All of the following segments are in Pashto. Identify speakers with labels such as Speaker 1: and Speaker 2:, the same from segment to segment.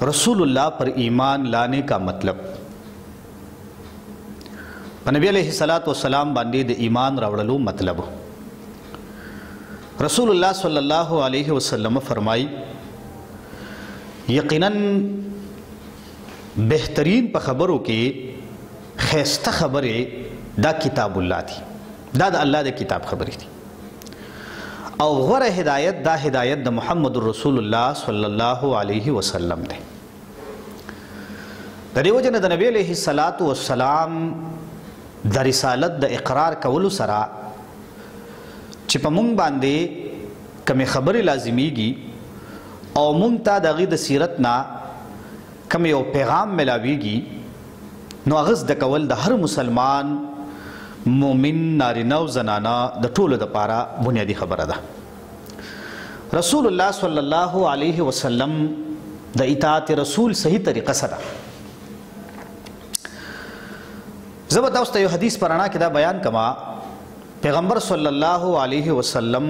Speaker 1: رسول اللہ پر ایمان لانے کا مطلب نبی علیہ السلام باندې د ایمان راوړلو مطلب رسول اللہ صلی اللہ علیہ وسلم فرمائی یقیناً بہترین په خبرو کې خیسته خبرې دا کتاب الله دی، دا د الله د کتاب خبرې دي، او غوره هدایت دا هدایت د محمد رسول الله صلی الله علیه وسلم دی. د دې وجه نه د نبی علیه السلام د رسالت د اقرار کولو سره چې په مونږ باندې کومې خبرې لازمیږي او مونږ ته د هغې د سیرت نه کوم یو پیغام ملاویږي نو هغه زده کول د هر مسلمان مومن نارینه او زنانه د ټولو دپاره بنیادي خبره ده. رسول الله صلی الله علیه وسلم د اطاعت رسول صحیح طریقه سره زه به تاسو ته یو حدیث په رڼا کې دا بیان کما. پیغمبر صلی الله علیه وسلم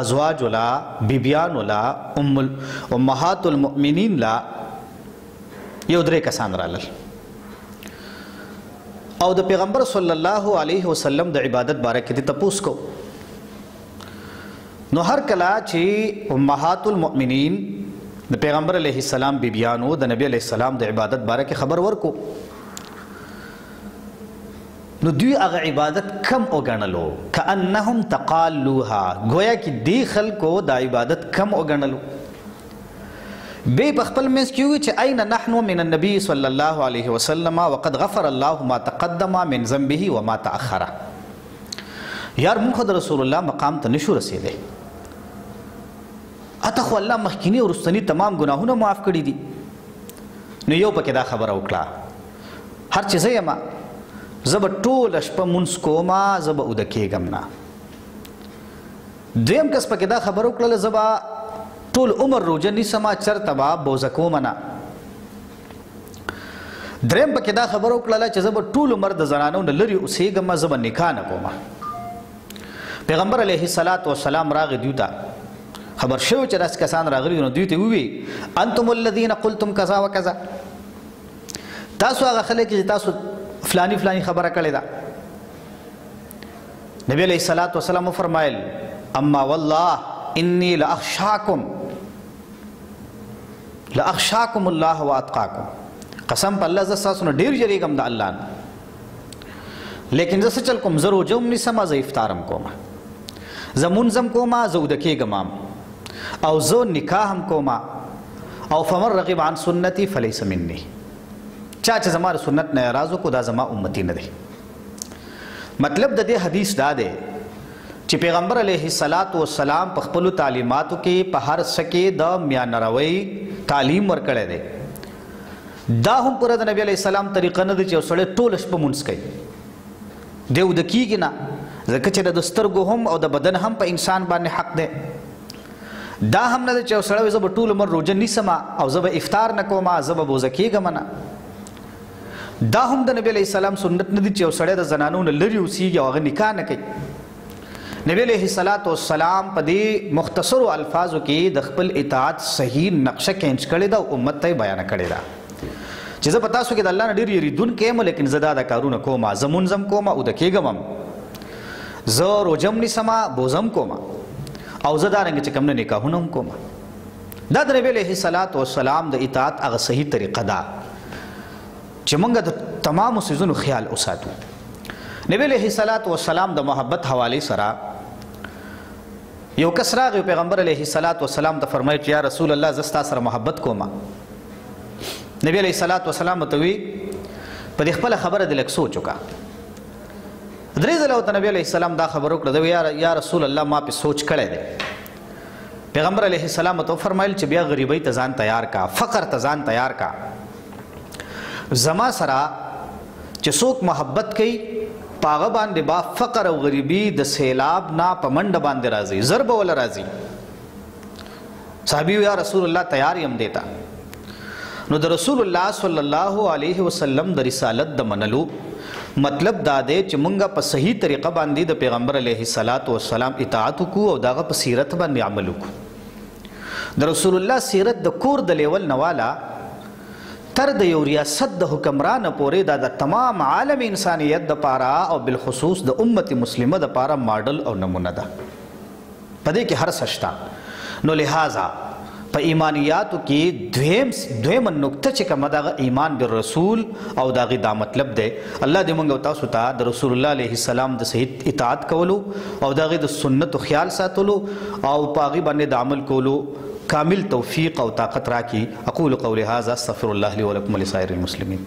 Speaker 1: ازواج لا بیبیان لا امهات المؤمنین لا یو درې کسان رالل او د پیغمبر صلی الله علیه وسلم د عبادت باره کې دې تپوس کو. نو هر کله چې امهات المؤمنین د پیغمبر علیه السلام بیبیانو د نبی علیه السلام د عبادت باره کې خبر ورکو نو دوی هغه عبادت کم وګڼلو کأنهم تقالوها، گویا کې دې خلکو د عبادت کم وګڼلو. بے بخپل منځ کې وي چې اين نحن من النبي صلی الله علیه وسلم وقد غفر الله ما تقدم من ذنبه وما تأخر. یار موږ د رسول الله مقام ته نشو رسیدلی، اته خو الله مخکینی او رستنی تمام ګناهونه معاف کړي دي. نو یو پکې دا خبره وکړه هر چې زه یم زه به ټوله شپه مونځ کومه، زه به اوده کېږم نه. دویم کس پکې دا خبره وکړله زه به ټول عمر روژه نیسمه، چرته به بوزه کومه نه. دریم پکې دا خبره وکړله چې زه به ټول عمر د زنانو نه لرې اوسېږم، زه به نکاح نه کومه. پیغمبر علیه السلام راغی دوی ته خبر شوی چې داسې کسان راغلي نو دوی ته ووی انتم الذین قلتم کذا و کذا، تاسو هغه خلک چې تاسو فلانی فلانی خبره کړې ده. نبی علیہ السلام فرمایل اما والله انی لاخشاکم الله واتقاکم، قسم په الله زه ستاسو نه ډېر یریږم د الله نه، لیکن زه څه چل کوم زه روژه هم نیسم، زه افطار هم کوم، زه مونځ هم کوم، زه اوده کېږم هم، او زه نکاح هم کوم. او فمن رغب عن سنتي فلیس مني، چا چې زما د سنت نه اعراض وکړو دا زما امتی نه دی. مطلب د دې حدیث دا دی چې پیغمبر علیه السلام په خپلو تعلیماتو کې په هر څه کې د میانروۍ تعلیم ورکړی دی. دا هم پوره د نبی علیه السلام طریقه نه ده چې یو سړی ټوله شپه مونځ کوي، دی اوده کېږي نه، ځکه چې د سترګو هم او د بدن هم په انسان باندې حق دی. دا هم نه ده چې یو سړی زه به ټول عمر روژه نیسم او زه به افطار نه کوم، زه به بوزه کېږم نه. دا هم د نبی علیه السلام سنت نه دي چې یو سړی د زنانو نه لرې اوسېږي او هغه نکاح نه کوي. نبی علیہ السلام په دې مختصرو الفاظو کې د خپل اطاعت صحیح نقشه کینچ کړې ده او امت ته یې بیانه کړې ده چې زه په تاسو کې د الله نه ډېر یریدونکی یم، لیکن زه دا کارونه کوم، زه مونځ هم کوم، اوده کېږم هم، زه روژه هم نیسم، بوزه هم کوم، او زه دارنګه چې کوم نه نکاحونه هم کوم. دا د نبی علیه السلام د اطاعت هغه صحیح طریقه ده چې موږ د تمامو څیزونو خیال وساتو. نبی علیه السلام د محبت حوالې سره یو کس راغی پیغمبر علیه السلام ته فرمایي چې یا رسول الله زه ستا سره محبت کوم. نبی علیه السلام ورته وی په دې خپله خبره دې لږ سوچ وکړه. درې ځله ورته نبی علیه السلام دا خبره وکړه، ده یا رسول الله ما پې سوچ کړی دی. پیغمبر علیه السلام ورته وفرمایل چې بیا غریبۍ ته ځان تیار کا، فقر ته ځان تیار کا. زما سره چې څوک محبت کوي پاغه باندې با فقر او غریبی د سیلاب نه په منډه باندې راځي، ضرب ولا راځي. صحابي یا رسول الله تیار یم دیتا. نو د رسول الله صلی الله علیه وسلم د رسالت د منلو مطلب دا دی چې مونږه په صحیح طریقه باندې د پیغمبر علیه السلام اطاعت وکړو او دغه په سیرت باندې عمل وکړو. د رسول الله سیرت د کور د لیول نه والا تر د یو ریاست د حکمران پورې دا د تمام عالم انسانیت د پاره او بالخصوص د امت مسلمه د پاره ماډل او نمونه ده. په دې کې هر څه شته. نو لہذا په ایمانیاتو کې دویم نقطه چې کومه ده ایمان بالرسول او د هغې دا مطلب دی الله دې موږ او تاسو ته د رسول الله علیه السلام د صحیح اطاعت کولو او د هغې د سنتو خیال ساتلو او په هغې باندې د عمل کولو کامل توفیق او طاقت راکړي. اقول قولي هذا استغفر الله لي ولكم ولسائر المسلمين.